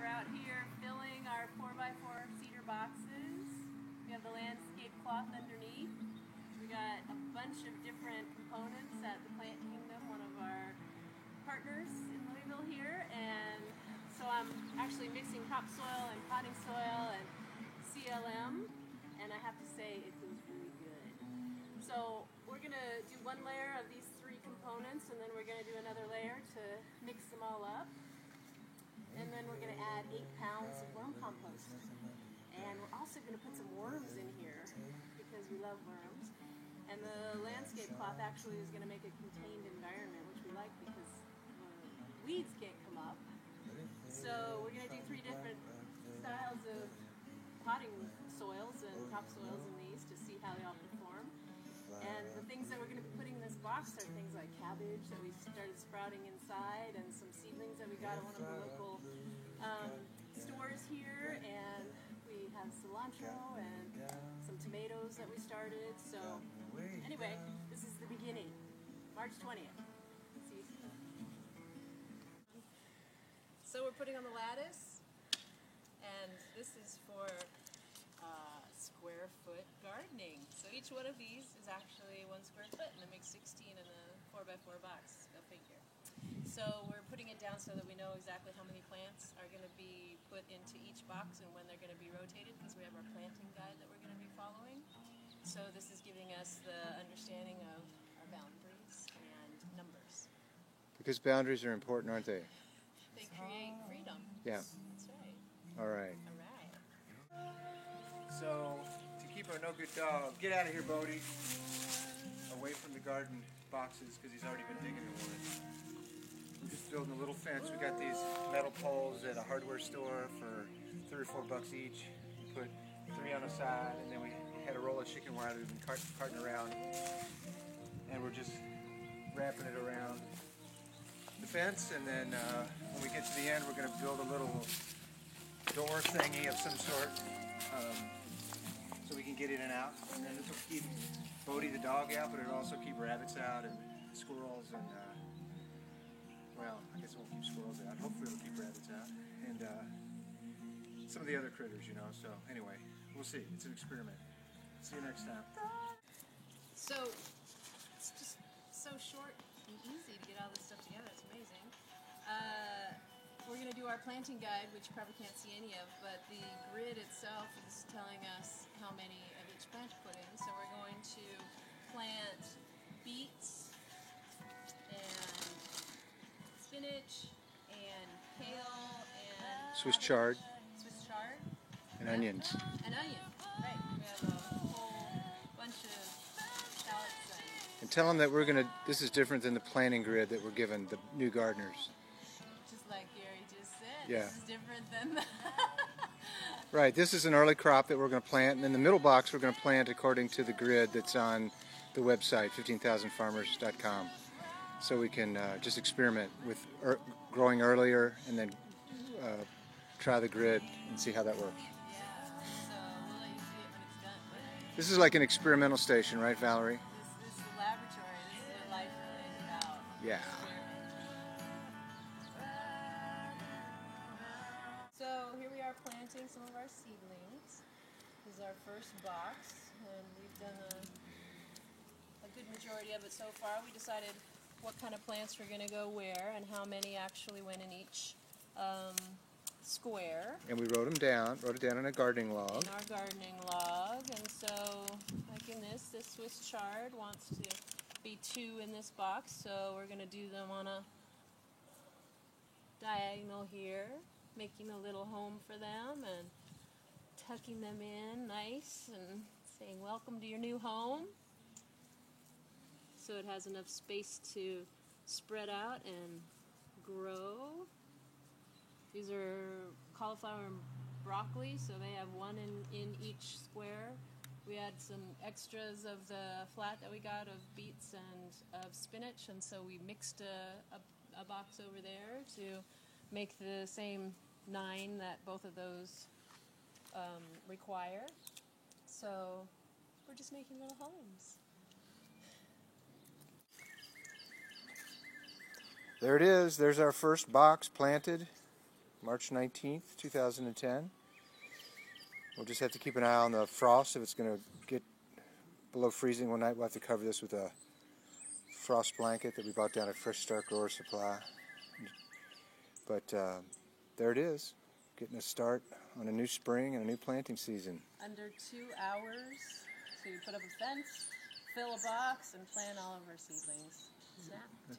we're out here filling our 4x4 cedar boxes. We have the landscape cloth underneath. We got a bunch of different components at the Plant Kingdom, one of our partners in Louisville here, and so I'm actually mixing topsoil and potting soil and CLM, and I have to say it feels really good. So we're going to do one layer of these three components, and then we're going to do another layer to mix them all up. And then we're going to add 8 pounds of worm compost. And we're also going to put some worms in here because we love worms. And the landscape cloth actually is going to make a contained environment, which we like because weeds can't come up. So we're going to do 3 different styles of potting soils and topsoils in these to see how they all perform. And the things that we're going to be putting in this box are things like cabbage that we started sprouting inside, and some seedlings that we got at one of the local stores here, and we have cilantro and some tomatoes that we started. So anyway, this is the beginning. March 20th. See you soon. So we're putting on the lattice, and this is for square foot gardening. So each one of these is actually 1 square foot, and it makes 16 in a 4x4 box. Go figure. So we're putting it down so that we know exactly how many plants are going to be put into each box and when they're going to be rotated, because we have our planting guide that we're going to be following. So this is giving us the understanding of our boundaries and numbers. Because boundaries are important, aren't they? They create freedom. Yeah. That's right. All right. All right. So, to keep our no-good dog, get out of here, Bodie. Away from the garden boxes, because he's already been digging into one. We're just building a little fence. We got these metal poles at a hardware store for $3 or $4 each. We put 3 on the side, and then we had a roll of chicken wire that we've been carting around. And we're just wrapping it around the fence, and then when we get to the end, we're going to build a little door thingy of some sort. So we can get in and out, and then this will keep Bodie the dog out, but it'll also keep rabbits out and squirrels and well, I guess it won't keep squirrels out. Hopefully it'll keep rabbits out and some of the other critters, you know. So anyway, we'll see. It's an experiment. See you next time. So it's just so short and easy to get all this stuff together. It's amazing. We're going to do our planting guide, which you probably can't see any of, but the grid itself is telling us how many of each plant to put in. So we're going to plant beets and spinach and kale and Swiss chard. Swiss chard. And onions. And onion, right. We have a whole bunch of shallots And tell them that this is different than the planting grid that we're given the new gardeners. just like Gary just said. Yeah. This is different than the Right, this is an early crop that we're going to plant, and in the middle box we're going to plant according to the grid that's on the website, 15000farmers.com. So we can just experiment with growing earlier and then try the grid and see how that works. Yeah, so we'll let you see it when it's done. Right? This is like an experimental station, right, Valerie? This is the laboratory. This is what life really is about. Yeah. So here we are planting some of our seedlings. This is our first box, and we've done a good majority of it so far. We decided what kind of plants we're going to go where and how many actually went in each square. And we wrote it down in a gardening log. In our gardening log, and so like in this Swiss chard wants to be 2 in this box, so we're going to do them on a diagonal here, making a little home for them and tucking them in nice and saying welcome to your new home, so it has enough space to spread out and grow. These are cauliflower and broccoli, so they have 1 in each square. We had some extras of the flat that we got of beets and of spinach, and so we mixed a box over there to make the same 9 that both of those require. So we're just making little homes. There it is. There's our first box planted March 19th, 2010. We'll just have to keep an eye on the frost. If it's going to get below freezing one night, we'll have to cover this with a frost blanket that we bought down at Fresh Start Grower Supply. But there it is, getting a start on a new spring and a new planting season. Under 2 hours to put up a fence, fill a box, and plant all of our seedlings. Is that 2